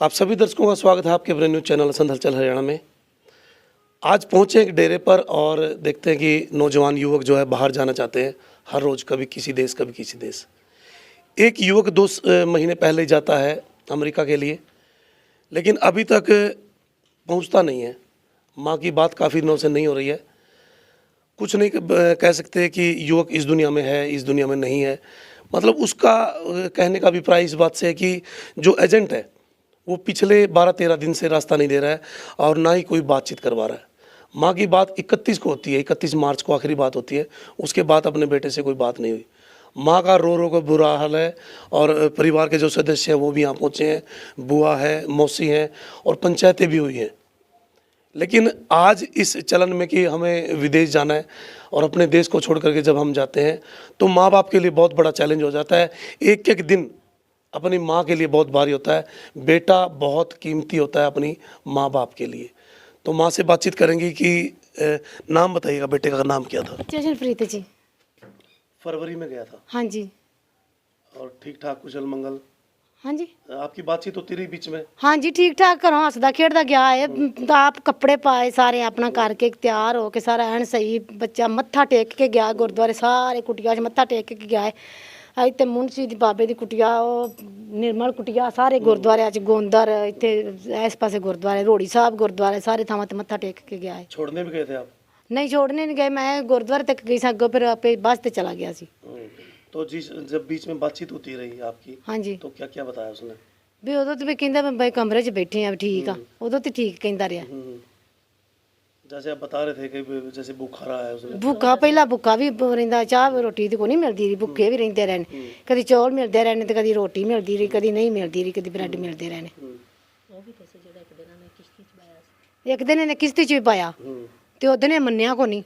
आप सभी दर्शकों का स्वागत है आपके अपने न्यूज़ चैनल असंध हलचल हरियाणा में। आज पहुँचे एक डेरे पर और देखते हैं कि नौजवान युवक जो है बाहर जाना चाहते हैं, हर रोज़ कभी किसी देश कभी किसी देश। एक युवक 2 महीने पहले जाता है अमेरिका के लिए, लेकिन अभी तक पहुंचता नहीं है। माँ की बात काफ़ी दिनों से नहीं हो रही है। कुछ नहीं कह सकते कि युवक इस दुनिया में है, इस दुनिया में नहीं है। मतलब उसका कहने का अभिप्राय इस बात से है कि जो एजेंट है वो पिछले 12-13 दिन से रास्ता नहीं दे रहा है और ना ही कोई बातचीत करवा रहा है। माँ की बात 31 को होती है, 31 मार्च को आखिरी बात होती है। उसके बाद अपने बेटे से कोई बात नहीं हुई। माँ का रो रो कर बुरा हाल है और परिवार के जो सदस्य हैं वो भी यहाँ पहुँचे हैं। बुआ है, मौसी हैं और पंचायतें भी हुई हैं। लेकिन आज इस चलन में कि हमें विदेश जाना है और अपने देश को छोड़ करके जब हम जाते हैं तो माँ बाप के लिए बहुत बड़ा चैलेंज हो जाता है। एक एक दिन अपनी माँ के लिए बहुत भारी होता है। बेटा बहुत कीमती होता है अपनी माँ बाप के लिए। तो माँ से बातचीत करेंगे कि नाम बताइएगा, बेटे का नाम क्या था? जशनप्रीत जी। फरवरी में गया था? हाँ जी। और ठीक ठाक कुशल मंगल? हाँ जी। आपकी बातचीत होती रही बीच में? हाँ जी, ठीक ठाक घरों हसदा खेड़दा गया है। आप कपड़े पाए सारे अपना करके तैयार हो के सारा एन सही बच्चा मत्था टेक के गया गुरुद्वारे, सारे कुटिया मत्था टेक के गया है। इतने मुंशी दी बाबे दी कुटिया, निर्मल कुटिया, सारे गुरुद्वारे अच गोंदर इतने इस पासे गुरुद्वारे रोड़ी साहब गुरुद्वारे सारे थावां ते मत्था टेक के गया है। छोड़ने भी गए थे आप? नहीं छोड़ने नहीं गए, मैं गुरुद्वारे तक गई सागो फिर आपे बस ते चला गया सी। तो जी जब बीच में बातचीत होती रही आपकी, हाँ जी, तो क्या क्या बताया उसने? भी उदों तो भी कहंदा मैं भाई कमरे 'च बैठे आ, ठीक आ। उदों तो ठीक कहंदा रहा। जैसे आप बता रहे थे कि जैसे भूखा रहा है उसने? भुक्खा पहला भुक्खा भी रहिंदा, चाह रोटी तो कोई नहीं मिलती रही, भुक्खे भी रहंदे रहने। कभी चौल मिलते रहने तो कभी रोटी मिलती रही, कभी नहीं मिलती रही, कभी ब्रेड मिलते रहने। एक दिन इन्हें किश्ती 'च भी पाया ते उस दिन मन्निया को नहीं।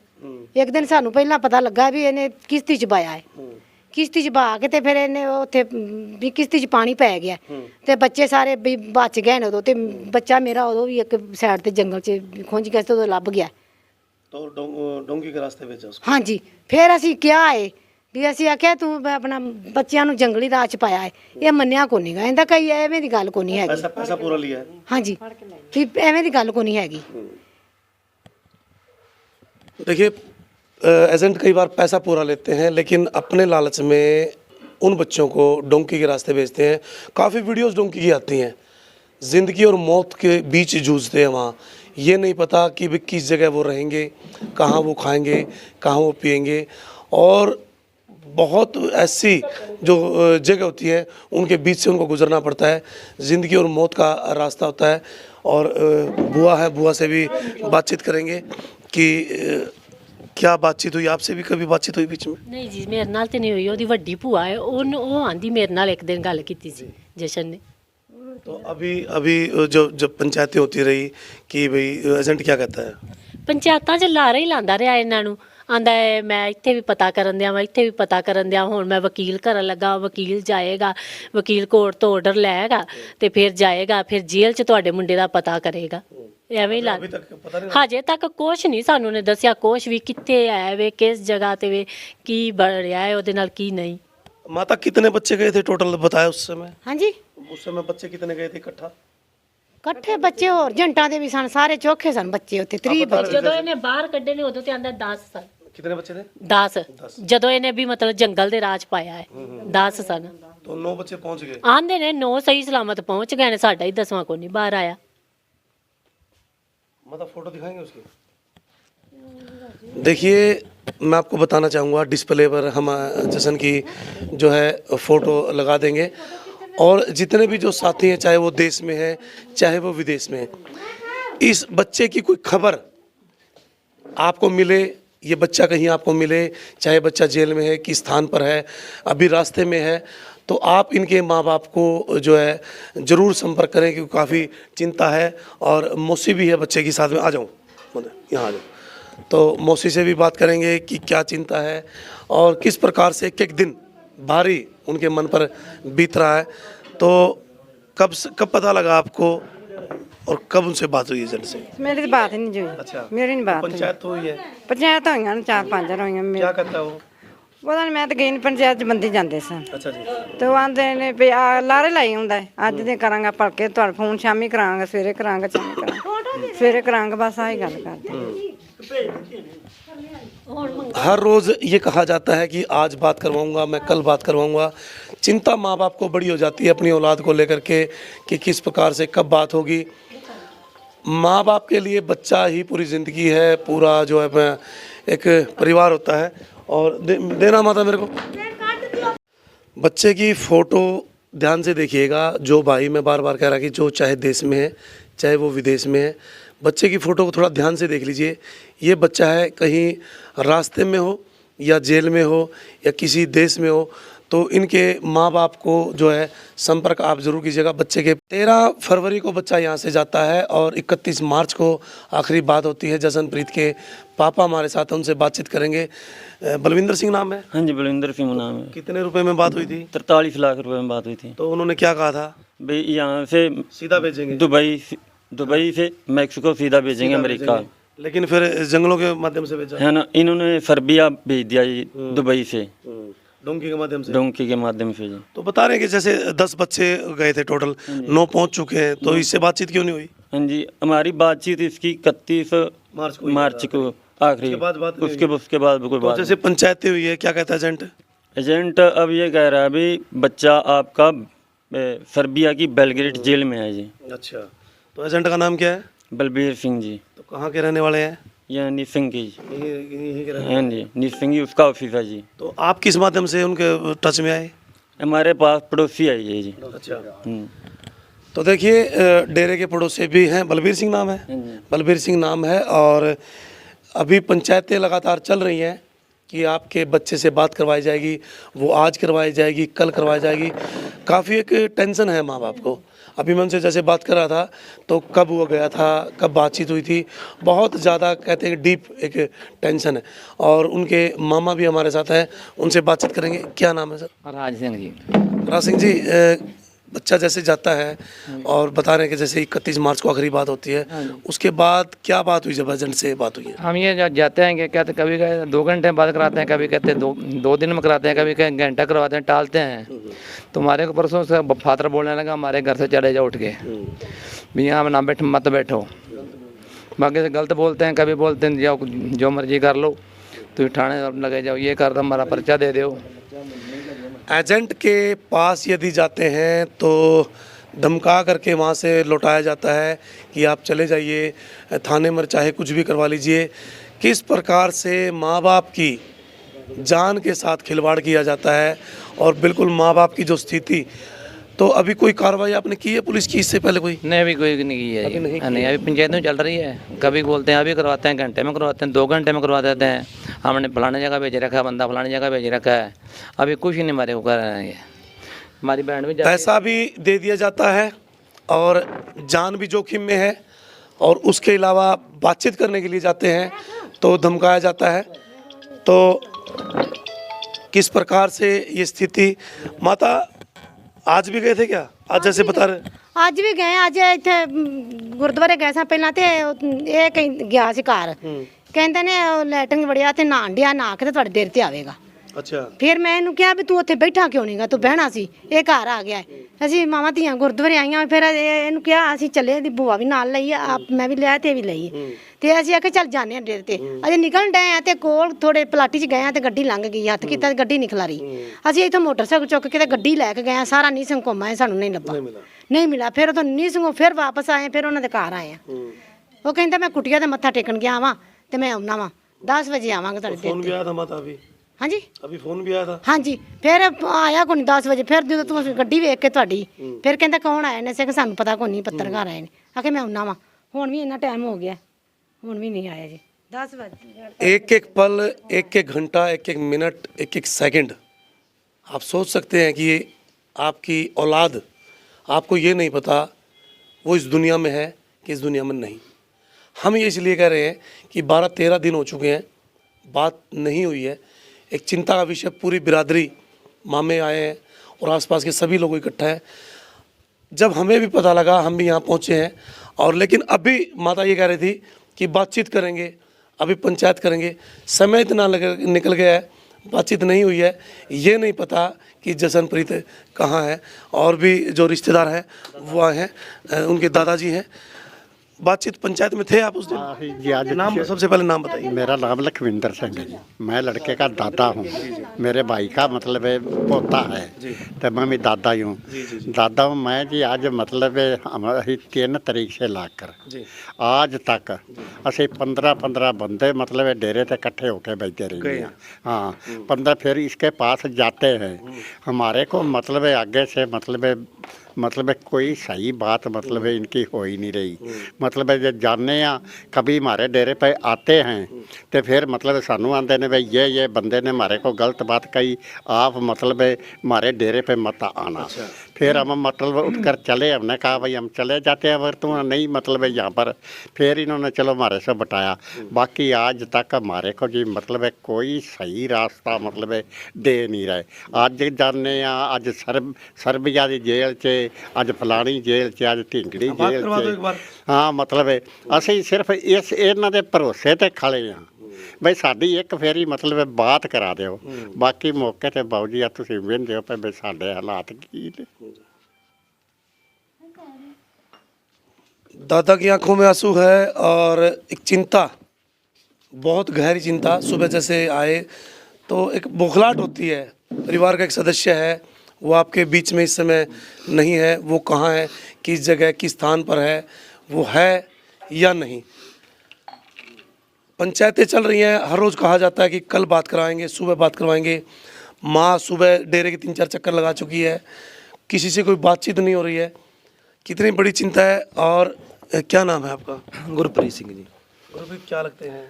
एक दिन सानू पहला पता लगा भी इन्हें किश्ती 'च पाया है। किश्ती 'च पा के ते फिर इन्हें उत्थे भी किश्ती 'च पानी पै गया ते बच्चे सारे भी बच गए ने उदों ते बच्चा मेरा उदों भी एक साइड ते जंगल 'च खुंज गया ते उदों लभ गया। तो डोंगी के रास्ते भेजा उसको? हाँ जी, फिर असी क्या है भी असी आख्या तू अपना बच्चों नूं जंगली राह च पाया है, ये मन्निया को नहीं गा, इंदा कई एवें दी गल को नहीं हैगी। पैसा पूरा लिया है? हाँ जी, भी एवें दी गल को नहीं हैगी। देखिए, एजेंट कई बार पैसा पूरा लेते हैं लेकिन अपने लालच में उन बच्चों को डोंकी के रास्ते भेजते हैं। काफ़ी वीडियोस डोंकी की आती हैं, ज़िंदगी और मौत के बीच जूझते हैं वहाँ। ये नहीं पता कि भी किस जगह वो रहेंगे, कहाँ वो खाएंगे, कहाँ वो पिएंगे। और बहुत ऐसी जो जगह होती है उनके बीच से उनको गुजरना पड़ता है। ज़िंदगी और मौत का रास्ता होता है। और बुआ है, बुआ से भी बातचीत करेंगे कि क्या बातचीत हुई। आपसे भी कभी बातचीत हुई बीच में? नहीं जी, मेरे नाल ते नहीं हुई। ओदी वड्डी भूआ है, ਉਹ आंदी मेरे नाल एक दिन गल कीती सी जशन ने। तो अभी जो जब पंचायतें होती रही कि भाई एजेंट क्या कहता है? पंचायतां 'ਚ ਲਾਰਾ ਹੀ ਲਾਂਦਾ ਰਿਹਾ ਇਹਨਾਂ ਨੂੰ। ਆਂਦਾ ਹੈ ਮੈਂ ਇੱਥੇ ਵੀ ਪਤਾ ਕਰਨ ਦਿਆਂ, ਮੈਂ ਇੱਥੇ ਵੀ ਪਤਾ ਕਰਨ ਦਿਆਂ। ਹੁਣ ਮੈਂ ਵਕੀਲ ਕਰਨ ਲੱਗਾ, ਵਕੀਲ ਜਾਏਗਾ, ਵਕੀਲ ਕੋਰਟ ਤੋਂ ਆਰਡਰ ਲੈਗਾ ਤੇ ਫਿਰ ਜਾਏਗਾ, ਫਿਰ ਜੇਲ੍ਹ 'ਚ ਤੁਹਾਡੇ ਮੁੰਡੇ ਦਾ ਪਤਾ ਕਰੇਗਾ। ਐਵੇਂ ਹੀ ਲਾ अभी तक पता नहीं? ਹਜੇ ਤੱਕ ਕੁਛ ਨਹੀਂ ਸਾਨੂੰ ਨੇ ਦੱਸਿਆ, ਕੁਛ ਵੀ ਕਿੱਥੇ ਹੈ ਵੇ, ਕਿਸ ਜਗ੍ਹਾ ਤੇ ਵੇ, ਕੀ ਬਣਿਆ ਹੈ ਉਹਦੇ ਨਾਲ ਕੀ नहीं। माता कितने बच्चे गए थे टोटल बताया उस समय? हाँ जी, उस समय बच्चे कितने गए थे इकट्ठा? कट्ठे बच्चे और जंटा दे भी सन, सारे चौखे सन बच्चे उत्थे 30 बच्चे। ਜਦੋਂ ਇਹਨੇ ਬਾਹਰ ਕੱਢੇ ਨੇ ਉਦੋਂ ਤੇ ਆਂਦਾ 10 ਸਨ। कितने बच्चे थे? 10 ਜਦੋਂ ਇਹਨੇ ਵੀ ਮਤਲਬ ਜੰਗਲ ਦੇ ਰਾਜ ਪਾਇਆ ਹੈ 10 ਸਨ। तो 9 बच्चे पहुंच गए? ਆਂਦੇ ਨੇ 9 ਸਹੀ ਸਲਾਮਤ ਪਹੁੰਚ ਗਏ ਨੇ, ਸਾਡਾ ਹੀ 10ਵਾਂ ਕੋਈ नहीं बाहर आया। मतलब फोटो दिखाएंगे उसकी? देखिए, मैं आपको बताना चाहूँगा, डिस्प्ले पर हम जशन की जो है फ़ोटो लगा देंगे। और जितने भी जो साथी हैं, चाहे वो देश में है चाहे वो विदेश में है, इस बच्चे की कोई खबर आपको मिले, ये बच्चा कहीं आपको मिले, चाहे बच्चा जेल में है, किस स्थान पर है, अभी रास्ते में है, तो आप इनके माँ बाप को जो है ज़रूर संपर्क करें क्योंकि काफ़ी चिंता है। और मौसी भी है बच्चे के साथ में। आ जाऊँ यहाँ, आ जाऊँ। तो मौसी से भी बात करेंगे कि क्या चिंता है और किस प्रकार से एक एक दिन भारी उनके मन पर बीत रहा है। तो कब पता लगा आपको और कब उनसे बात हुई एजेंट से? मेरी तो बात ही नहीं हुई। अच्छा, मेरी नहीं बात हुई। पंचायत तो हुई है? पंचायत होइयां 4-5 होइयां। क्या कहता है वो? ਪਤਾ ਨਹੀਂ ਮੈਂ ਤਾਂ ਗਈ ਨਹੀਂ ਪੰਚਾਇਤ 'ਚ ਬੰਦੇ ਜਾਂਦੇ ਸਨ अच्छा जी। ਤੇ ਉਹ ਆਂਦੇ ਨੇ ਵੀ ਆ ਲਾਰੇ ਲਾਈ ਹੁੰਦਾ ਹੈ, ਅੱਜ ਦੇ ਕਰਾਂਗਾ ਭਲਕੇ ਤੁਹਾਡਾ ਫੋਨ ਸ਼ਾਮੀ ਕਰਾਂਗਾ, ਸਵੇਰੇ ਕਰਾਂਗਾ, ਸ਼ਾਮੀ ਕਰਾਂਗਾ, ਸਵੇਰੇ ਕਰਾਂਗਾ, ਬਸ ਆਹੀ ਗੱਲ ਕਰਦੇ। हर रोज़ ये कहा जाता है कि आज बात करवाऊंगा, मैं कल बात करवाऊंगा। चिंता माँ बाप को बड़ी हो जाती है अपनी औलाद को लेकर के कि किस प्रकार से कब बात होगी। माँ बाप के लिए बच्चा ही पूरी ज़िंदगी है, पूरा जो है एक परिवार होता है। और देना माता मेरे को बच्चे की फ़ोटो ध्यान से देखिएगा। जो भाई मैं बार बार कह रहा कि जो चाहे देश में है चाहे वो विदेश में है, बच्चे की फ़ोटो को थोड़ा ध्यान से देख लीजिए। ये बच्चा है कहीं रास्ते में हो या जेल में हो या किसी देश में हो, तो इनके माँ बाप को जो है संपर्क आप ज़रूर कीजिएगा। बच्चे के 13 फरवरी को बच्चा यहाँ से जाता है और 31 मार्च को आखिरी बात होती है। जसनप्रीत के पापा हमारे साथ हैं, उनसे बातचीत करेंगे। बलविंदर सिंह नाम है? हाँ जी, बलविंदर सिंह नाम है। कितने रुपए में बात हुई थी? 43 लाख रुपए में बात हुई थी। तो उन्होंने क्या कहा था? भाई यहाँ से सीधा भेजेंगे दुबई से मैक्सिको सीधा भेजेंगे अमेरिका, लेकिन फिर जंगलों के माध्यम से भेजा है ना। इन्होंने सर्बिया भेज दिया जी, दुबई से डोंकी के माध्यम से। डोंकी के माध्यम से जी। तो बता रहे हैं कि जैसे 10 बच्चे गए थे टोटल, 9 पहुंच चुके हैं, तो इससे बातचीत क्यों नहीं हुई? हाँ जी, हमारी बातचीत इसकी 31 मार्च को आखिरी, उसके बाद कोई तो बात। जैसे पंचायतें हुई है, क्या कहता है एजेंट? एजेंट अब ये कह रहा है अभी बच्चा आपका सर्बिया की बेलग्रेड जेल में है जी। अच्छा, तो एजेंट का नाम क्या है? बलबीर सिंह जी। तो कहाँ के रहने वाले हैं? यह निसिंग की। यहीं के रहने। हाँ जी, निसिंग उसका ऑफिस है जी। तो आप किस माध्यम से उनके टच में आए? हमारे पास पड़ोसी आई है जी। अच्छा, हम्म। तो देखिए डेरे के पड़ोसी भी हैं। बलबीर सिंह नाम है? बलबीर सिंह नाम है। और अभी पंचायतें लगातार चल रही हैं कि आपके बच्चे से बात करवाई जाएगी, वो आज करवाई जाएगी, कल करवाई जाएगी। काफ़ी एक टेंशन है माँ बाप को। अभी मैं उनसे जैसे बात कर रहा था तो कब वो गया था, कब बातचीत हुई थी, बहुत ज़्यादा कहते हैं डीप एक टेंशन है। और उनके मामा भी हमारे साथ हैं, उनसे बातचीत करेंगे। क्या नाम है सर? राज सिंह जी। राज सिंह जी, बच्चा जैसे जाता है और बता रहे हैं कि जैसे 31 मार्च को आखिरी बात होती है, उसके बाद क्या बात हुई जब एजेंट से बात हुई है? हम ये जाते हैं कि कहते कभी 2 घंटे बाद कराते हैं, कभी कहते दो दिन में कराते हैं, कभी कहते घंटा करवाते हैं, टालते हैं। तो हमारे को परसों से फादर बोलने लगा हमारे घर से चले जाओ उठ के, भी यहाँ ना बैठो, मत बैठो। बाकी से गलत बोलते हैं, कभी बोलते हैं जाओ जो मर्जी कर लो, तो थाने लगे जाओ, ये कर दो, हमारा पर्चा दे दो। एजेंट के पास यदि जाते हैं तो धमका करके वहाँ से लौटाया जाता है कि आप चले जाइए थाने में, चाहे कुछ भी करवा लीजिए। किस प्रकार से माँ बाप की जान के साथ खिलवाड़ किया जाता है और बिल्कुल माँ बाप की जो स्थिति। तो अभी कोई कार्रवाई आपने की है पुलिस की इससे पहले? कोई नहीं, अभी कोई नहीं की है। नहीं, अभी पंचायत में चल रही है। कभी बोलते हैं अभी करवाते हैं, घंटे में करवाते हैं, 2 घंटे में करवा देते हैं। हमने फलाने जगह भेज रखा है, बंदा फलानी जगह भेज रखा है, अभी कुछ ही नहीं हमारे को कर रहे हैं। हमारी बहन भी पैसा भी दे दिया जाता है और जान भी जोखिम में है, और उसके अलावा बातचीत करने के लिए जाते हैं तो धमकाया जाता है। तो किस प्रकार से ये स्थिति। माता आज भी गए थे क्या? आज जैसे बता रहे? ਅੱਜ ਵੀ ਗਏ, ਅੱਜ ਇੱਥੇ ਗੁਰਦੁਆਰੇ ਗਏ ਸਾਂ ਪਹਿਲਾਂ ਤੇ ਇਹ ਗਿਆ ਸੀ ਘਰ, ਕਹਿੰਦੇ ਨੇ ਲੈਟਰਿੰਗ ਵੜਿਆ ਤੇ ਨਹਾਣ ਡਿਆ, ਨਹਾ ਕੇ ਤੇ ਤੁਹਾਡੇ ਦੇਰ ਤੇ ਆਵੇਗਾ। अच्छा, ਫਿਰ ਮੈਂ ਇਹਨੂੰ ਕਿਹਾ ਵੀ ਤੂੰ ਉੱਥੇ ਬੈਠਾ ਕਿਉਂ ਨਹੀਂਗਾ, ਤੂੰ ਬਹਿਣਾ ਸੀ। ਇਹ ਘਰ ਆ ਗਿਆ। ਅਸੀਂ ਮਾਵਾਂ ਧੀਆਂ ਗੁਰਦੁਆਰੇ ਆਈਆਂ। ਫਿਰ ਇਹਨੂੰ ਕਿਹਾ ਅਸੀਂ ਚੱਲੇ, ਦੀ ਭੂਆ ਵੀ ਨਾਲ ਲਈ ਆ, ਆਪ ਮੈਂ ਵੀ ਲਿਆ ਤੇ ਵੀ ਲਈ। ਤੇ ਅਸੀਂ ਆਖਿਆ ਚੱਲ ਜਾਂਦੇ ਆ ਡੇਰੇ ਤੇ। ਅਜੇ ਨਿਕਲਣ ਡਏ ਆ ਤੇ ਕੋਲ ਥੋੜੇ ਪਲਾਟੀ 'ਚ ਗਏ ਆ ਤੇ ਗੱਡੀ ਲੰਘ ਗਈ, ਹੱਥ ਕੀਤਾ ਤੇ ਗੱਡੀ ਨਹੀਂ ਖਲਾਰੀ। ਅਸੀਂ ਇੱਥੋਂ ਮੋਟਰਸਾਈਕਲ ਚੁੱਕ ਕੇ ਤੇ ਗੱਡੀ ਲੈ ਕੇ ਗਏ ਆ, ਸਾਰਾ ਨੀਸੰਗ ਘੁੰਮਾਏ, ਸਾਨੂੰ ਨਹੀਂ ਲੱਭਾ, ਨਹੀਂ ਮਿਲਾ। ਫਿਰ ਉਥੋਂ ਨੀਸੰਗੋਂ ਫਿਰ ਵਾਪਸ ਆਏ, ਫਿਰ ਉਹਨਾਂ ਦੇ ਘਰ ਆਏ ਆ। ਉਹ ਕਹਿੰਦਾ ਮੈਂ ਕੁਟੀਆ ਤੇ ਮੱਥਾ ਟੇਕਣ ਗਿਆ ਵਾਂ ਤੇ ਮੈਂ ਆਉਣਾ ਵਾਂ, 10 ਵਜੇ ਆਵਾਂਗਾ ਤੁਹਾਡੇ फोन भी ਦੇਰ आया था माता? अभी ਹਾਂਜੀ अभी फोन भी आया था? ਹਾਂਜੀ। ਫਿਰ ਆਇਆ ਕੋਈ 10 ਵਜੇ। ਫਿਰ ਜਦੋਂ ਤੂੰ ਗੱਡੀ ਵੇਖ ਕੇ ਤੁਹਾਡੀ, ਫਿਰ ਕਹਿੰਦਾ ਕੌਣ ਆਇਆ ਨੇ? ਕਿ ਸਾਨੂੰ ਪਤਾ ਕੋਈ ਨਹੀਂ, ਪੱਤਰਕਾਰ ਆਏ ਨੇ। ਆਖੇ ਮੈਂ ਆਉਣਾ ਵਾਂ। ਹੁਣ ਵੀ ਇੰਨਾ ਟਾਈਮ ਹੋ ਗਿਆ, ਹੁਣ ਵੀ नहीं आया जी। 10 बजे। एक एक पल, एक एक घंटा, एक एक मिनट, एक एक सेकंड आप सोच सकते हैं कि आपकी औलाद, आपको ये नहीं पता वो इस दुनिया में है कि इस दुनिया में नहीं। हम ये इसलिए कह रहे हैं कि 12-13 दिन हो चुके हैं, बात नहीं हुई है। एक चिंता का विषय, पूरी बिरादरी, मामे आए हैं और आसपास के सभी लोग इकट्ठा हैं। जब हमें भी पता लगा, हम भी यहाँ पहुँचे हैं। और लेकिन अभी माता ये कह रही थी कि बातचीत करेंगे, अभी पंचायत करेंगे। समय इतना निकल गया है, बातचीत नहीं हुई है, ये नहीं पता कि जशनप्रीत कहाँ है, और भी जो रिश्तेदार हैं वो आए हैं, उनके दादाजी हैं। बातचीत पंचायत में थे आप उस दिन? जी आज नाम, सबसे पहले नाम बताइए। मेरा नाम लखविंदर सिंह है जी। मैं लड़के का दादा हूँ। मेरे भाई का मतलब है पोता है, तो मैं भी दादा ही हूँ। दादा हूँ मैं जी। आज मतलब है हमारी 3 तारीख से लाकर आज तक असी 15 बंदे मतलब डेरे से इकट्ठे होके बैठे रहे हैं। हाँ 15 फिर इसके पास जाते हैं। हमारे को मतलब है आगे से मतलब कोई सही बात मतलब है इनकी हो ही नहीं रही। मतलब है जब जाने कभी हमारे डेरे पे आते हैं तो फिर मतलब सानू आते ने भाई ये बंदे ने हमारे को गलत बात कही, आप मतलब है हमारे डेरे पे मत आना। फिर हम मतलब उठकर चले, हमने कहा भाई हम चले जाते हैं अगर तुम नहीं मतलब है यहाँ पर। फिर इन्होंने चलो हमारे से बताया। बाकी आज तक हमारे को जी मतलब है कोई सही रास्ता मतलब है दे नहीं रहे। आज जाने आज सर्बिया की जेल च, ਅੱਜ ਫਲਾਣੀ ਜੇਲ੍ਹ 'ਚ, ਅੱਜ ਢਿੰਗੜੀ ਜੇਲ੍ਹ 'ਚ। ਹਾਂ ਮਤਲਬ ਅਸੀਂ ਸਿਰਫ ਇਹਨਾਂ ਦੇ ਭਰੋਸੇ ਤੇ ਖੜੇ ਹਾਂ ਬਈ ਸਾਡੀ ਇੱਕ ਫੇਰੀ ਮਤਲਬ ਬਾਤ ਕਰਾ ਦਿਓ। ਬਾਕੀ ਮੌਕੇ ਤੇ ਬਾਊ ਜੀ ਆ ਤੁਸੀਂ ਵੇਖਦੇ ਹੋ ਪਏ ਸਾਡੇ ਹਾਲਾਤ ਕੀ ਨੇ। दादा की आंखों में आंसू है और एक चिंता, बहुत गहरी चिंता। सुबह जैसे आए तो एक बौखलाहट होती है। परिवार का एक सदस्य है, वो आपके बीच में इस समय नहीं है, वो कहाँ है, किस जगह, किस स्थान पर है, वो है या नहीं। पंचायतें चल रही हैं, हर रोज़ कहा जाता है कि कल बात करवाएंगे, सुबह बात करवाएंगे। माँ सुबह डेरे के 3-4 चक्कर लगा चुकी है, किसी से कोई बातचीत नहीं हो रही है। कितनी बड़ी चिंता है। और क्या नाम है आपका? गुरप्रीत सिंह जी। गुरप्रीत, क्या लगते हैं?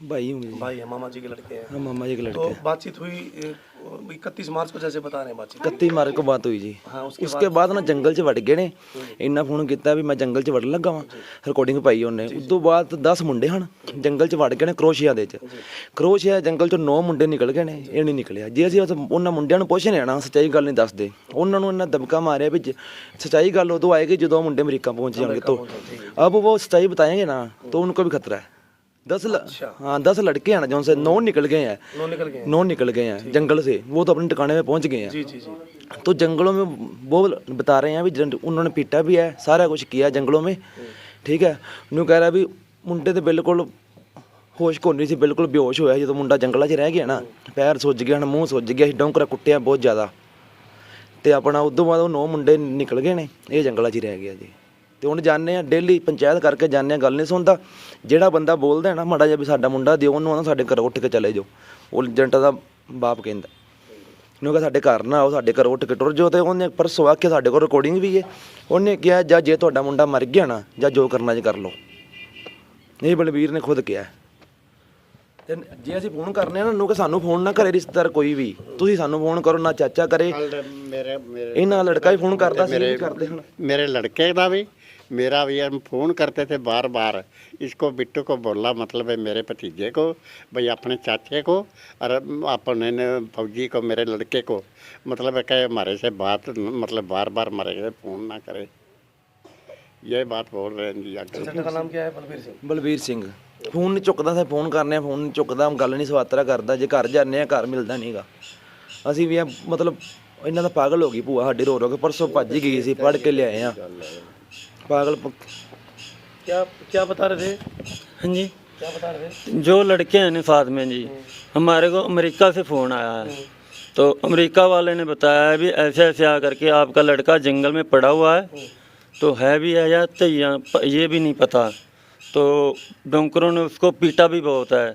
भाई हूँ जी। भाई है, मामा जी के लड़के हैं। हाँ मामा जी के लड़के तो हैं। बातचीत हुई 31 मार्च को, जैसे बता रहे हैं बातचीत। 31 मार्च को बात हुई जी। हाँ, उसके बाद ना जंगल 'ਚ ਵੜ ਗਏ ਨੇ। ਇੰਨਾ ਫੋਨ ਕੀਤਾ ਵੀ ਮੈਂ ਜੰਗਲ 'ਚ ਵੜਨ ਲੱਗਾ ਵਾਂ, ਰਿਕਾਰਡਿੰਗ ਪਾਈ ਉਹਨੇ। ਉਸ ਤੋਂ ਬਾਅਦ 10 ਮੁੰਡੇ ਹਨ ਜੰਗਲ 'ਚ ਵੜ ਗਏ ਨੇ ਕਰੋਸ਼ੀਆ ਦੇ 'ਚ। ਕਰੋਸ਼ੀਆ ਜੰਗਲ 'ਚੋਂ 9 ਮੁੰਡੇ ਨਿਕਲ ਗਏ ਨੇ, ਇਹ ਨਹੀਂ ਨਿਕਲਿਆ। ਜੇ ਅਸੀਂ ਉਹਨਾਂ ਮੁੰਡਿਆਂ ਨੂੰ ਪੁੱਛ ਲੈਣਾ ਸੱਚਾਈ ਗੱਲ ਨਹੀਂ ਦੱਸਦੇ। ਉਹਨਾਂ ਨੂੰ ਇਹਨਾਂ ਦਬਕਾ ਮਾਰਿਆ ਵੀ ਸੱਚਾਈ ਗੱਲ ਉਦੋਂ ਆਏਗੀ ਜਦੋਂ ਮੁੰਡੇ ਅਮਰੀਕਾ ਪਹੁੰਚ ਜਾਣਗੇ। तो अब वो सच्चाई बताएंगे ना तो उनको भी खतरा है। 10 लड़के हैं ना जो उनसे 9 निकल गए हैं। 9 निकल गए हैं जंगल से, वो तो अपने ठिकाने में पहुंच गए हैं। तो जंगलों में वो बता रहे हैं भी उन्होंने पीटा भी है, सारा कुछ किया जंगलों में। ठीक है, उन्होंने कह रहा भी मुंडे तो बिल्कुल होश को नहीं सी, बिल्कुल बेहोश होया जो मुंडा जंगलों 'ਚ रह गया ना। पैर सुज गया, मूँह सुज गया, डोंकरा कुट्टिया बहुत ज़्यादा। तो अपना उदों बाद 9 मुंडे निकल गए ने, ये जंगलों 'ਚ रह गया जी। तो ਹੁਣ ਜਾਂਦੇ ਆ ਡੇਲੀ ਪੰਚਾਇਤ ਕਰਕੇ ਜਾਂਦੇ ਆ, ਗੱਲ ਨਹੀਂ ਸੁਣਦਾ। ਜਿਹੜਾ ਬੰਦਾ ਬੋਲਦਾ ਹੈ ਨਾ ਮਾੜਾ ਜਿਹਾ ਵੀ ਸਾਡਾ ਮੁੰਡਾ ਦਿਓ, ਉਹਨੂੰ ਆਣਾ ਸਾਡੇ ਘਰ ਉੱਠ ਕੇ ਚਲੇ ਜਾਓ। ਉਹ ਏਜੰਟ ਦਾ ਬਾਪ ਕਹਿੰਦਾ ਉਹਨੂੰ ਕਿ ਸਾਡੇ ਘਰ ਨਾ ਆਓ, ਸਾਡੇ ਘਰ ਉੱਠ ਕੇ ਟੁਰ ਜਾਓ। ਤੇ ਉਹਨੇ ਪਰਸੋਂ ਆ ਕੇ ਸਾਡੇ ਕੋਲ ਰਿਕਾਰਡਿੰਗ ਵੀ ਹੈ। ਉਹਨੇ ਕਿਹਾ ਜਾਂ ਜੇ ਤੁਹਾਡਾ ਮੁੰਡਾ ਮਰ ਗਿਆ ਨਾ ਜਾਂ ਜੋ ਕਰਨਾ ਜੀ ਕਰ ਲਓ। ਇਹ ਬਲਵੀਰ ਨੇ ਖੁਦ ਕਿਹਾ। ਤੇ ਜੇ ਅਸੀਂ ਫੋਨ ਕਰਨੇ ਆ ਨਾ ਉਹਨੂੰ ਕਿ ਸਾਨੂੰ ਫੋਨ ਨਾ ਕਰੇ ਰਿਸ਼ਤੇਦਾਰ ਕੋਈ ਵੀ, ਤੁਸੀਂ ਸਾਨੂੰ ਫੋਨ ਕਰੋ, ਨਾ ਚਾਚਾ ਕਰੇ। ਇਹਨਾਂ ਲੜਕਾ ਵੀ ਫੋਨ ਕਰਦਾ ਸੀ, ਇਹ ਕਰਦੇ ਹੁਣ। मेरे लड़के का भी मेरा भी हम फ़ोन करते थे बार बार। इसको बिट्टू को बोला मतलब है मेरे भतीजे को भाई अपने चाचे को और अपने फौजी को मेरे लड़के को मतलब है कि हमारे से बात मतलब बार बार हमारे से फ़ोन ना करे। ये बात बोल रहे हैं जी। चाचा का नाम क्या है? बलबीर सिंह। ਬਲਵੀਰ ਸਿੰਘ। ਫੋਨ ਨਹੀਂ ਚੁੱਕਦਾ ਸੀ, ਫੋਨ ਕਰਨੇ ਆ ਫੋਨ ਨਹੀਂ ਚੁੱਕਦਾ, ਗੱਲ ਨਹੀਂ ਸਵਾਤਰਾ ਕਰਦਾ। ਜੇ ਘਰ ਜਾਂਦੇ ਆ ਘਰ ਮਿਲਦਾ ਨਹੀਂਗਾ। ਅਸੀਂ ਵੀ ਮਤਲਬ ਇਹਨਾਂ ਦਾ ਪਾਗਲ ਹੋ ਗਈ ਭੂਆ ਸਾਡੀ ਰੋ ਕੇ। ਪਰਸੋਂ ਭੱਜ ਹੀ ਗਈ ਸੀ, ਪੜ੍ਹ ਕੇ ਲਿਆਏ ਆ पागल। क्या बता रहे थे? हाँ जी, क्या बता रहे थे? जो लड़के हैं ना साथ में जी, हमारे को अमेरिका से फ़ोन आया है। तो अमेरिका वाले ने बताया है भी ऐसे ऐसे आकर के आपका लड़का जंगल में पड़ा हुआ है। तो है भी है या तो ये भी नहीं पता। तो डोंकरों ने उसको पीटा भी बहुत है।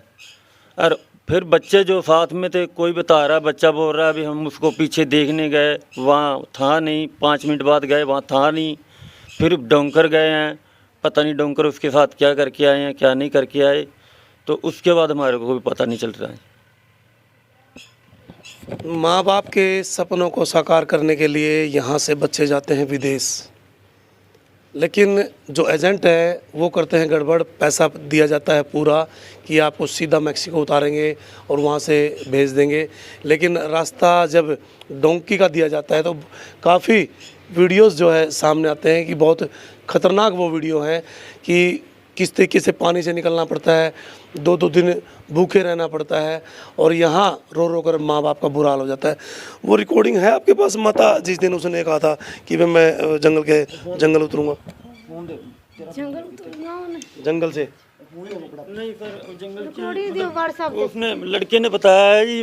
और फिर बच्चे जो साथ में थे, कोई बता रहा है, बच्चा बोल रहा है अभी हम उसको पीछे देखने गए, वहाँ था नहीं। 5 मिनट बाद गए, वहाँ था नहीं। फिर डोंकर गए हैं, पता नहीं डोंकर उसके साथ क्या करके आए हैं क्या नहीं करके आए। तो उसके बाद हमारे को भी पता नहीं चल रहा है। माँ बाप के सपनों को साकार करने के लिए यहाँ से बच्चे जाते हैं विदेश, लेकिन जो एजेंट है वो करते हैं गड़बड़। पैसा दिया जाता है पूरा कि आपको सीधा मैक्सिको उतारेंगे और वहाँ से भेज देंगे। लेकिन रास्ता जब डोंकी का दिया जाता है तो काफ़ी वीडियोस जो है सामने आते हैं कि बहुत ख़तरनाक वो वीडियो हैं कि किस तरीके से पानी से निकलना पड़ता है, 2-2 दिन भूखे रहना पड़ता है और यहाँ रो रो कर माँ बाप का बुरा हाल हो जाता है। वो रिकॉर्डिंग है आपके पास? माता जिस दिन उसने कहा था कि भाई मैं जंगल उतरूँगा, जंगल से नहीं सर, जंगल थोड़ी दी व्हाट्सएप उसने लड़के ने बताया है जी,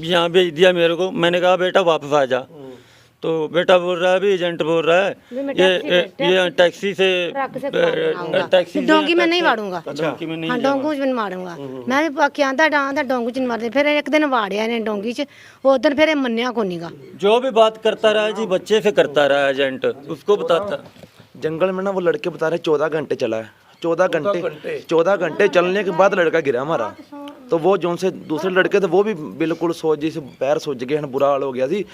यहाँ भेज दिया मेरे को। मैंने कहा बेटा वापस आ जा, तो बेटा बोल रहा है अभी एजेंट बोल रहा है ये टैक्सी से टैक्सी डोंगी में नहीं वाड़ूंगा। डोंकी में नहीं हाँ डोंगू च मारूंगा। मैं भी बाकी आंदा डांदा डोंगू च नहीं मारदे। फिर एक दिन वाड़िया ने डोंगी च, उस दिन फिर मन्निया को नहींगा। जो भी बात करता रहा जी बच्चे से करता रहा एजेंट, उसको बताता। जंगल में ना वो लड़के बता रहे 14 घंटे चला है, 14 घंटे चलने के बाद लड़का गिरा हमारा। तो वो जो से दूसरे लड़के थे वो भी बिल्कुल सोच जी से पैर सुज गए, बुरा हाल हो गया ਸੀ।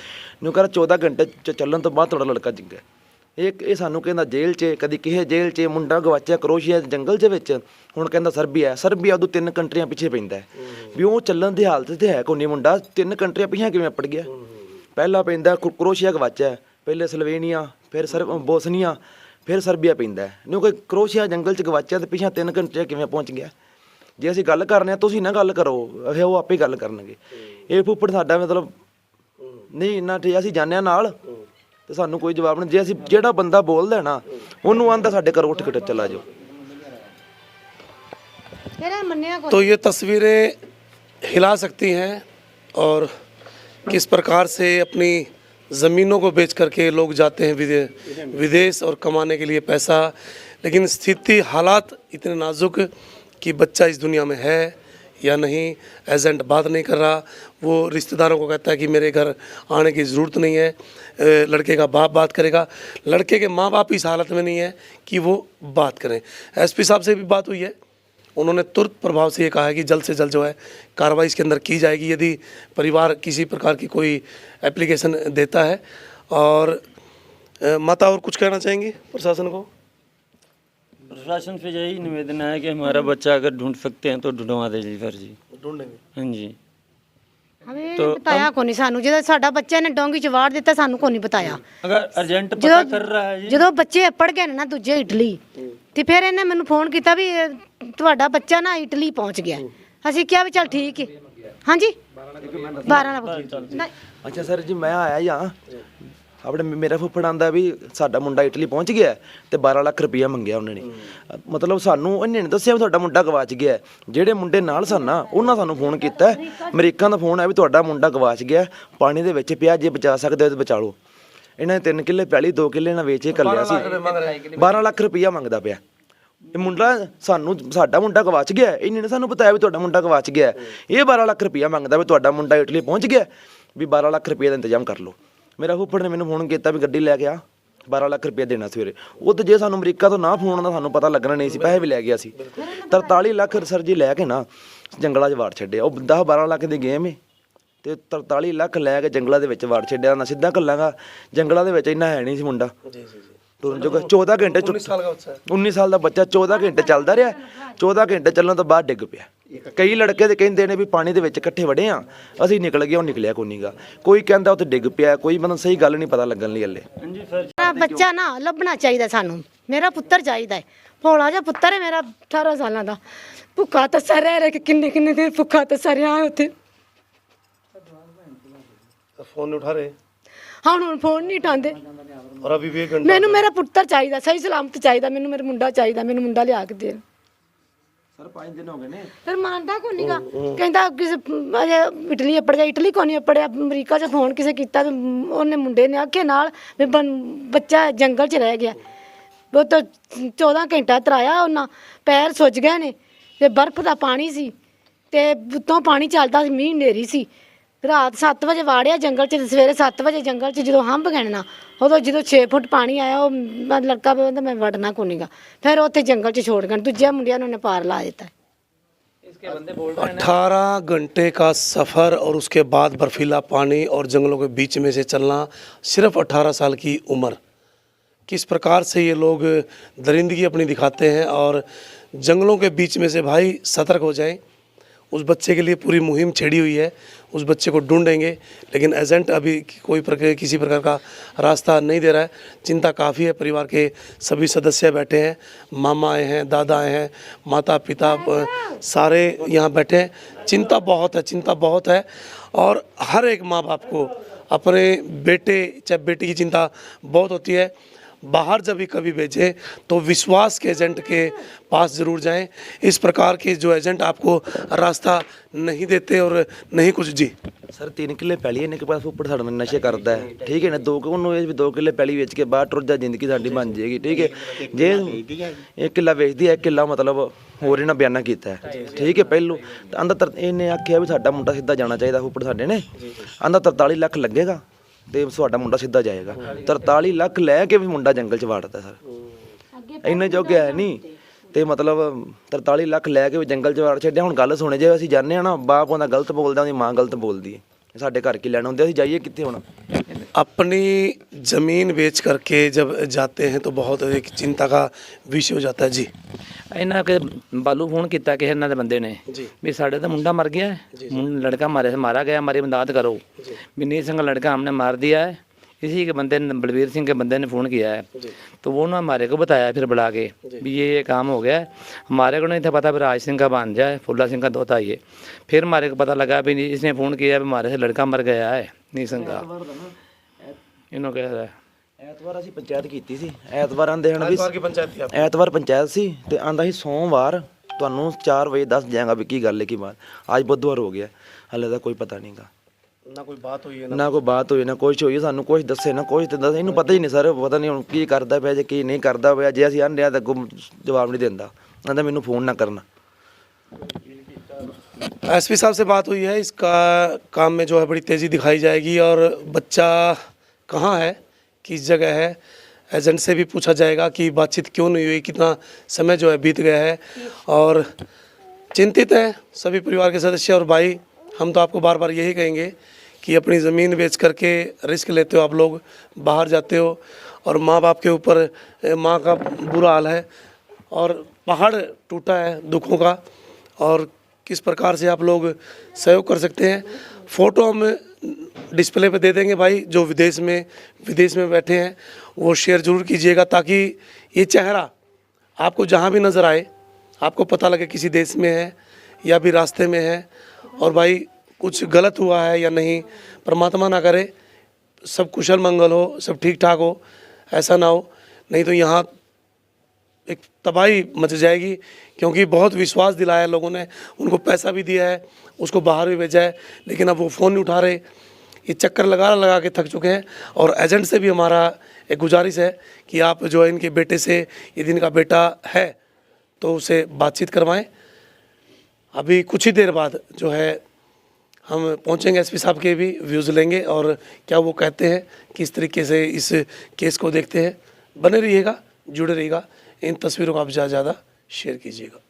ਨੂੰ ਕਹਿੰਦਾ 14 ਘੰਟੇ ਚੱਲਣ ਤੋਂ ਬਾਅਦ ਤੁਹਾਡਾ ਲੜਕਾ ਜਿੱਗਾ। ਇਹ ਸਾਨੂੰ ਕਹਿੰਦਾ ਜੇਲ੍ਹ 'ਚ, ਕਦੀ ਕਿਸੇ ਜੇਲ੍ਹ 'ਚ ਮੁੰਡਾ ਗਵਾਚਿਆ ਕਰੋਸ਼ੀਆ ਜੰਗਲ 'ਚ ਵਿੱਚ, ਹੁਣ ਕਹਿੰਦਾ ਸਰਬੀਆ ਉਦੋਂ 3 ਕੰਟਰੀਆਂ ਪਿੱਛੇ ਪੈਂਦਾ ਵੀ ਉਹ ਚੱਲਣ ਦੀ ਹਾਲਤ ਤੇ ਹੈ ਕੋਈ ਨਹੀਂ ਮੁੰਡਾ। 3 ਕੰਟਰੀਆਂ ਪਿੱਛੇ ਕਿਵੇਂ ਅਪੜ ਗਿਆ? ਪਹਿਲਾਂ ਪੈਂਦਾ ਕਰੋਸ਼ੀਆ ਗਵਾਚਿਆ, ਪਹਿਲੇ ਸਲੋਵੇਨੀਆ, ਫਿਰ ਬੋਸਨੀਆ, ਫਿਰ ਸਰਬੀਆ ਪੈਂਦਾ। ਨਹੀਂ ਕੋਈ ਕਰੋਸ਼ੀਆ ਜੰਗਲ 'ਚ ਗਵਾਚਿਆ ਤੇ ਪਿੱਛੇ 3 ਕੰਟਰੀਆਂ ਕਿਵੇਂ ਪਹੁੰਚ ਗਿਆ? ਜੇ ਅਸੀਂ ਗੱਲ ਕਰਨੇ ਆ ਤੁਸੀਂ ਨਾ ਗੱਲ ਕਰੋ, ਉਹ ਆਪੇ ਗੱਲ ਕਰਨਗੇ। ਇਹ ਫੁੱਫੜ ਸਾਡਾ ਮਤਲਬ ਨਹੀਂ ਇੰਨਾ ਠੀਕ, ਅਸੀਂ ਜਾਂਦੇ ਹਾਂ ਨਾਲ ਤੇ ਸਾਨੂੰ ਕੋਈ ਜਵਾਬ ਨਹੀਂ। ਜੇ ਅਸੀਂ ਜਿਹੜਾ ਬੰਦਾ ਬੋਲਦਾ ਨਾ ਉਹਨੂੰ ਆਂਦਾ ਸਾਡੇ ਘਰ ਉੱਠ ਕੇ ਚਲਾ ਜਾਓ। तो ये तस्वीरें हिला सकती हैं और किस प्रकार से अपनी ज़मीनों को बेच करके लोग जाते हैं विदेश और कमाने के लिए पैसा। लेकिन स्थिति हालात इतने नाजुक कि बच्चा इस दुनिया में है या नहीं, एजेंट बात नहीं कर रहा। वो रिश्तेदारों को कहता है कि मेरे घर आने की ज़रूरत नहीं है। लड़के का बाप बात करेगा, लड़के के माँ बाप इस हालत में नहीं है कि वो बात करें। एसपी साहब से भी बात हुई है, उन्होंने तुरंत प्रभाव से ये कहा है कि जल्द से जल्द जो है कार्रवाई इसके अंदर की जाएगी यदि परिवार किसी प्रकार की कोई एप्लीकेशन देता है। और माता और कुछ कहना चाहेंगी प्रशासन को? प्रशासन से यही निवेदन है कि हमारा बच्चा अगर ढूंढ सकते हैं तो ढूंढवा दे जी सर जी। ढूंढेंगे। हाँ जी। हमें बताया को नहीं सानू, जो साडा बच्चा ने डोंगी च वाड़ दिता सानू को नहीं बताया। अगर अर्जेंट पता कर रहा है जी, ਜਦੋਂ ਬੱਚੇ ਪੜ ਗਏ ਨਾ ਦੂਜੇ ਇਟਲੀ, ਤੇ ਫਿਰ ਇਹਨੇ ਮੈਨੂੰ ਫੋਨ ਕੀਤਾ ਵੀ ਤੁਹਾਡਾ ਬੱਚਾ ਨਾ ਇਟਲੀ ਪਹੁੰਚ ਗਿਆ। ਅਸੀਂ ਕਿਹਾ ਵੀ ਚੱਲ ਠੀਕ ਹੈ। ਹਾਂਜੀ 12 ਦਾ। ਅੱਛਾ ਸਰ ਜੀ ਮੈਂ ਆਇਆ ਜਾਂ ਆਪਣੇ ਮੇਰਾ ਫੁੱਫੜ ਆਂਦਾ ਵੀ ਸਾਡਾ ਮੁੰਡਾ ਇਟਲੀ ਪਹੁੰਚ ਗਿਆ ਤੇ 12 ਲੱਖ ਰੁਪਈਆ ਮੰਗਿਆ ਉਹਨਾਂ ਨੇ। ਮਤਲਬ ਸਾਨੂੰ ਉਹਨੇ ਨਹੀਂ ਦੱਸਿਆ ਵੀ ਤੁਹਾਡਾ ਮੁੰਡਾ ਗਵਾਚ ਗਿਆ। ਜਿਹੜੇ ਮੁੰਡੇ ਨਾਲ ਸਨ ਨਾ ਉਹਨਾਂ ਸਾਨੂੰ ਫੋਨ ਕੀਤਾ, ਅਮਰੀਕਾ ਦਾ ਫੋਨ ਹੈ ਵੀ ਤੁਹਾਡਾ ਮੁੰਡਾ ਗਵਾਚ ਗਿਆ, ਪਾਣੀ ਦੇ ਵਿੱਚ ਪਿਆ, ਜੇ ਬਚਾ ਸਕਦੇ ਹੋ ਤਾਂ ਬਚਾ ਲਓ। ਇਹਨਾਂ 3 ਕਿੱਲੇ ਪੈਲੀ 2 ਕਿੱਲੇ ਨਾਲ ਵੇਚ ਕੇ ਕੱਲਿਆ ਸੀ। 12 ਲੱਖ ਰੁਪਈਆ ਮੰਗਦਾ ਪਿਆ ਇਹ ਮੁੰਡਾ। ਸਾਡਾ ਮੁੰਡਾ ਗਵਾਚ ਗਿਆ, ਇਹਨੇ ਨੇ ਸਾਨੂੰ ਬਤਾਇਆ ਵੀ ਤੁਹਾਡਾ ਮੁੰਡਾ ਗਵਾਚ ਗਿਆ। ਇਹ 12 ਲੱਖ ਰੁਪਈਆ ਮੰਗਦਾ ਵੀ ਤੁਹਾਡਾ ਮੁੰਡਾ ਇਟਲੀ ਪਹੁੰਚ ਗਿਆ, ਵੀ 12 ਲੱਖ ਰੁਪਈਆ ਦਾ ਇੰਤਜ਼ਾਮ ਕਰ ਲਓ। ਮੇਰਾ ਫੁੱਫੜ ਨੇ ਮੈਨੂੰ ਫੋਨ ਕੀਤਾ ਵੀ ਗੱਡੀ ਲੈ ਕੇ ਆ, 12 ਲੱਖ ਰੁਪਈਆ ਦੇਣਾ ਸਵੇਰੇ। ਉਹ ਤਾਂ ਜੇ ਸਾਨੂੰ ਅਮਰੀਕਾ ਤੋਂ ਨਾ ਫੋਨ ਆਉਂਦਾ ਸਾਨੂੰ ਪਤਾ ਲੱਗਣਾ ਨਹੀਂ ਸੀ, ਪੈਸੇ ਵੀ ਲੈ ਗਿਆ ਸੀ। 43 ਲੱਖ ਸਰ ਜੀ ਲੈ ਕੇ ਨਾ ਜੰਗਲਾਂ 'ਚ ਵਾੜ ਛੱਡਿਆ। ਉਹ 10-12 ਲੱਖ ਦੀ ਗੇਮ ਹੈ ਤੇ 43 ਲੱਖ ਲੈ ਕੇ ਜੰਗਲਾਂ ਦੇ ਵਿੱਚ ਵਾੜ ਛੱਡਿਆ। ਨਾ ਸਿੱਧਾ ਘੱਲਾਂਗਾ ਜੰਗਲਾਂ ਦੇ ਵਿੱਚ, ਇੰਨਾ ਹੈ ਨਹੀਂ ਸੀ ਮੁੰਡਾ ਤੁਰਨ ਜੋਗਾ। 14 ਘੰਟੇ 19 ਸਾਲ ਦਾ ਬੱਚਾ 14 ਘੰਟੇ ਚੱਲਦਾ ਰਿਹਾ। 14 ਘੰਟੇ ਚੱਲਣ ਤੋਂ ਬਾਅਦ ਡਿੱਗ ਪਿਆ। ਕਈ ਲੜਕੇ ਤੇ ਕਹਿੰਦੇ ਨੇ ਵੀ ਪਾਣੀ ਦੇ ਵਿੱਚ ਇਕੱਠੇ ਵੜੇ ਆ, ਅਸੀਂ ਨਿਕਲ ਗਏ, ਉਹ ਨਿਕਲਿਆ ਕੋਈ ਨਹੀਂਗਾ। ਕੋਈ ਕਹਿੰਦਾ ਉੱਥੇ ਡਿੱਗ ਪਿਆ, ਕੋਈ ਮਤਲਬ ਸਹੀ ਗੱਲ ਨਹੀਂ ਪਤਾ ਲੱਗਣ ਲਈ ਹਲੇ। ਮੇਰਾ ਬੱਚਾ ਨਾ ਲੱਭਣਾ ਚਾਹੀਦਾ ਸਾਨੂੰ, ਮੇਰਾ ਪੁੱਤਰ ਚਾਹੀਦਾ ਹੈ। ਭੋਲਾ ਜਿਹਾ ਪੁੱਤਰ ਹੈ ਮੇਰਾ 18 ਸਾਲਾਂ ਦਾ। ਭੁੱਖਾ ਤੱਸਾ ਰਹਿ ਕੇ ਕਿੰਨੇ ਦਿਨ ਭੁੱਖਾ ਤੱਸਾ ਰਿਹਾ ਉੱਥੇ। फोन नहीं उठा रहे ਹੁਣ ਫੋਨ ਨਹੀਂ ਉਠਾਉਂਦੇ। और अभी भी 1 घंटा ਮੈਨੂੰ ਮੇਰਾ ਪੁੱਤਰ ਚਾਹੀਦਾ, ਸਹੀ ਸਲਾਮਤ ਚਾਹੀਦਾ ਮੈਨੂੰ। ਮੇਰਾ ਮੁੰਡਾ ਚਾਹੀਦਾ, ਮੈਨੂੰ ਮੁੰਡਾ ਲਿਆ ਕੇ ਦੇ। ਸਰ 5 ਦਿਨ ਹੋ ਗਏ ਨੇ। ਫਿਰ ਮੰਨਦਾ ਕੋਈ ਨਹੀਂਗਾ, ਕਹਿੰਦਾ ਕਿਸੇ ਅਜੇ ਇਟਲੀ ਅਪੜ ਗਿਆ। ਇਟਲੀ ਕੋਈ ਨਹੀਂ ਅਪੜਿਆ, ਅਮਰੀਕਾ 'ਚ ਫੋਨ ਕਿਸੇ ਕੀਤਾ ਤੇ ਉਹਨੇ ਮੁੰਡੇ ਨੇ ਆਖੇ ਨਾਲ ਵੀ ਬੱਚਾ ਜੰਗਲ 'ਚ ਰਹਿ ਗਿਆ। ਉਹ ਤਾਂ 14 ਘੰਟਾ ਤਰਾਇਆ ਉਹਨਾਂ, ਪੈਰ ਸੁੱਜ ਗਏ ਨੇ ਤੇ ਬਰਫ਼ ਦਾ ਪਾਣੀ ਸੀ ਤੇ ਉੱਤੋਂ ਪਾਣੀ ਚੱਲਦਾ ਸੀ, ਮੀਂਹ ਹਨੇਰੀ ਸੀ। ਰਾਤ 7 ਵਜੇ ਵਾੜਿਆ ਜੰਗਲ 'ਚ, ਸਵੇਰੇ 7 ਵਜੇ ਜੰਗਲ 'ਚ ਜਦੋਂ ਹੰਭ ਗਣਨਾ ਉਦੋਂ ਜਦੋਂ 6 ਫੁੱਟ ਪਾਣੀ ਆਇਆ, ਉਹ ਲੜਕਾ ਕਹਿੰਦਾ ਮੈਂ ਵੜਨਾ ਕੋਈ ਨਹੀਂਗਾ। ਫਿਰ ਉੱਥੇ ਜੰਗਲ 'ਚ ਛੋੜ ਗਏ। ਦੂਜੇ ਮੁੰਡਿਆਂ ਨੂੰ ਉਹਨੇ ਪਾਰ ਲਾ ਦਿੱਤਾ। 18 घंटे का सफ़र और उसके बाद बर्फीला पानी और जंगलों के बीच में से चलना, सिर्फ 18 साल की उम्र। किस प्रकार से ये लोग दरिंदगी अपनी दिखाते हैं। और जंगलों के बीच में से भाई सतर्क हो जाएं। उस बच्चे के लिए पूरी मुहिम छेड़ी हुई है, उस बच्चे को ढूंढेंगे, लेकिन एजेंट अभी किसी प्रकार का रास्ता नहीं दे रहा है। चिंता काफ़ी है, परिवार के सभी सदस्य बैठे हैं, मामा आए हैं, दादा आए हैं, माता पिता सारे यहाँ बैठे हैं। चिंता बहुत है और हर एक माँ बाप को अपने बेटे चाहे बेटी की चिंता बहुत होती है। बाहर जब भी कभी भेजें तो विश्वास के एजेंट के पास ज़रूर जाएं। इस प्रकार के जो एजेंट आपको रास्ता नहीं देते और नहीं कुछ जी। ਸਰ 3 ਕਿੱਲੇ ਪੈਲੀ ਇਹਨੇ ਕੇ ਪਾਸ ਉੱਪਰ ਸਾਡੇ ਨਾਲ ਨਸ਼ੇ ਕਰਦਾ ਹੈ, ਠੀਕ ਹੈ ਨਾ। 2 ਉਹਨੂੰ ਇਹ ਵੀ 2 ਕਿੱਲੇ ਪੈਲੀ ਵੇਚ ਕੇ ਬਾਹਰ ਟੁਰ ਜਾ, ਜ਼ਿੰਦਗੀ ਸਾਡੀ ਬਣ ਜਾਏਗੀ, ਠੀਕ ਹੈ। ਜੇ 1 ਕਿੱਲਾ ਵੇਚਦੀ ਹੈ, 1 ਕਿੱਲਾ ਮਤਲਬ ਹੋਰ ਇਹਨਾਂ ਬਿਆਨਾ ਕੀਤਾ ਹੈ, ਠੀਕ ਹੈ। ਪਹਿਲੋਂ ਤਾਂ ਆਂਦਾ ਇਹਨੇ ਆਖਿਆ ਵੀ ਸਾਡਾ ਮੁੰਡਾ ਸਿੱਧਾ ਜਾਣਾ ਚਾਹੀਦਾ, ਉੱਪਰ ਸਾਡੇ ਨੇ ਆਂਦਾ 43 ਲੱਖ ਲੱਗੇਗਾ ਤੇ ਤੁਹਾਡਾ ਮੁੰਡਾ ਸਿੱਧਾ ਜਾਏਗਾ। 43 ਲੱਖ ਲੈ ਕੇ ਵੀ ਮੁੰਡਾ ਜੰਗਲ 'ਚ ਵਾੜਦਾ ਸਰ, ਇੰਨੇ ਜੋਗੇ ਹੈ ਨਹੀਂ। ਤੇ ਮਤਲਬ 43 ਲੱਖ ਲੈ ਕੇ ਵੀ ਜੰਗਲ 'ਚ ਵਾੜ ਛੱਡਿਆ। ਹੁਣ ਗੱਲ ਸੁਣੇ, ਜੇ ਅਸੀਂ ਜਾਂਦੇ ਹਾਂ ਨਾ, ਬਾਪ ਉਹਦਾ ਗਲਤ ਬੋਲਦਾ, ਉਹਦੀ ਮਾਂ ਗਲਤ ਬੋਲਦੀ ਹੈ, ਸਾਡੇ ਘਰ ਕੀ ਲੈਣਾ ਹੁੰਦੇ, ਅਸੀਂ ਜਾਈਏ ਕਿੱਥੇ ਹੁਣ। अपनी ज़मीन बेच करके जब जाते हैं तो बहुत एक चिंता का विषय हो जाता है जी। ਇਹਨਾਂ ਕੇ ਬਾਲੂ ਫੋਨ ਕੀਤਾ ਕਿਸੇ ਇਹਨਾਂ ਦੇ ਬੰਦੇ ਨੇ ਵੀ ਸਾਡੇ ਤਾਂ ਮੁੰਡਾ ਮਰ ਗਿਆ है, लड़का मारा गया, हमारी मदद करो। बिन्नी सिंह का लड़का हमने मार दिया है। इसी के बंदे ने, बलबीर सिंह के बंदे ने फ़ोन किया है, तो वो ना हमारे को बताया फिर बुला के भी ये काम हो गया है। हमारे को नहीं था पता, फिर राज सिंह का भांजा है, फुल्ला सिंह का दोता ये। फिर हमारे को पता लगा भी इसने फ़ोन किया भी हमारे से लड़का मर गया है नी सिंह का। इन्हों कह रहा है ਐਤਵਾਰ ਅਸੀਂ ਪੰਚਾਇਤ ਕੀਤੀ ਸੀ, ਐਤਵਾਰ ਆਂਦੇ ਹਨ ਵੀ एतवार की पंचायत थी आप? ਐਤਵਾਰ ਪੰਚਾਇਤ ਸੀ ਤੇ ਆਂਦਾ ਸੀ ਸੋਮਵਾਰ ਤੁਹਾਨੂੰ 4 ਵਜੇ ਦੱਸ ਜਾਏਗਾ ਵੀ ਕੀ ਗੱਲ ਹੈ ਕੀ ਬਾਤ। ਅੱਜ ਬੁੱਧਵਾਰ ਹੋ ਗਿਆ, ਹਾਲੇ ਤਾਂ ਕੋਈ ਪਤਾ ਨਹੀਂਗਾ, ना कोई बात हुई है ਨਾ ਕੋਈ ਬਾਤ ਹੋਈ, ਨਾ ਕੁਛ ਹੋਈ, ਸਾਨੂੰ ਕੁਛ ਦੱਸੇ ਨਾ ਕੁਛ ਤੇ ਦੱਸੇ। ਇਹਨੂੰ ਪਤਾ ਹੀ ਨਹੀਂ ਸਰ, ਪਤਾ ਨਹੀਂ ਹੁਣ ਕੀ ਕਰਦਾ ਪਿਆ ਜੇ ਕੀ ਨਹੀਂ ਕਰਦਾ ਪਿਆ। ਜੇ ਅਸੀਂ ਆਂਦੇ ਆ ਤਾਂ ਅੱਗੋਂ ਜਵਾਬ ਨਹੀਂ ਦਿੰਦਾ, ਆਂਦਾ ਮੈਨੂੰ ਫੋਨ ਨਾ ਕਰਨਾ। एसपी साहब से बात हुई है, इसका काम में जो है बड़ी तेज़ी दिखाई जाएगी और बच्चा कहाँ है, किस जगह है, एजेंट से भी पूछा जाएगा कि बातचीत क्यों नहीं हुई, कितना समय जो है बीत गया है। और चिंतित हैं सभी परिवार के सदस्य। और भाई हम तो आपको बार बार यही कहेंगे कि अपनी ज़मीन बेच करके रिस्क लेते हो, आप लोग बाहर जाते हो और माँ बाप के ऊपर माँ का बुरा हाल है और पहाड़ टूटा है दुखों का। और किस प्रकार से आप लोग सहयोग कर सकते हैं, फ़ोटो हम डिस्प्ले पे दे देंगे भाई। जो विदेश में बैठे हैं वो शेयर ज़रूर कीजिएगा, ताकि ये चेहरा आपको जहाँ भी नज़र आए आपको पता लगे किसी देश में है या भी रास्ते में है। और भाई कुछ गलत हुआ है या नहीं, परमात्मा ना करे, सब कुशल मंगल हो, सब ठीक ठाक हो, ऐसा ना हो, नहीं तो यहाँ एक तबाही मच जाएगी। क्योंकि बहुत विश्वास दिलाया लोगों ने, उनको पैसा भी दिया है, उसको बाहर भी भेजा है, लेकिन अब वो फ़ोन नहीं उठा रहे। ये चक्कर लगा के थक चुके हैं। और एजेंट से भी हमारा एक गुजारिश है कि आप जो है इनके बेटे से, यदि इनका बेटा है तो उसे बातचीत करवाएं। अभी कुछ ही देर बाद जो है हम पहुंचेंगे, एसपी साहब के भी व्यूज़ लेंगे और क्या वो कहते हैं, किस तरीके से इस केस को देखते हैं। बने रहिएगा, जुड़े रहिएगा, इन तस्वीरों को आप ज़्यादा शेयर कीजिएगा।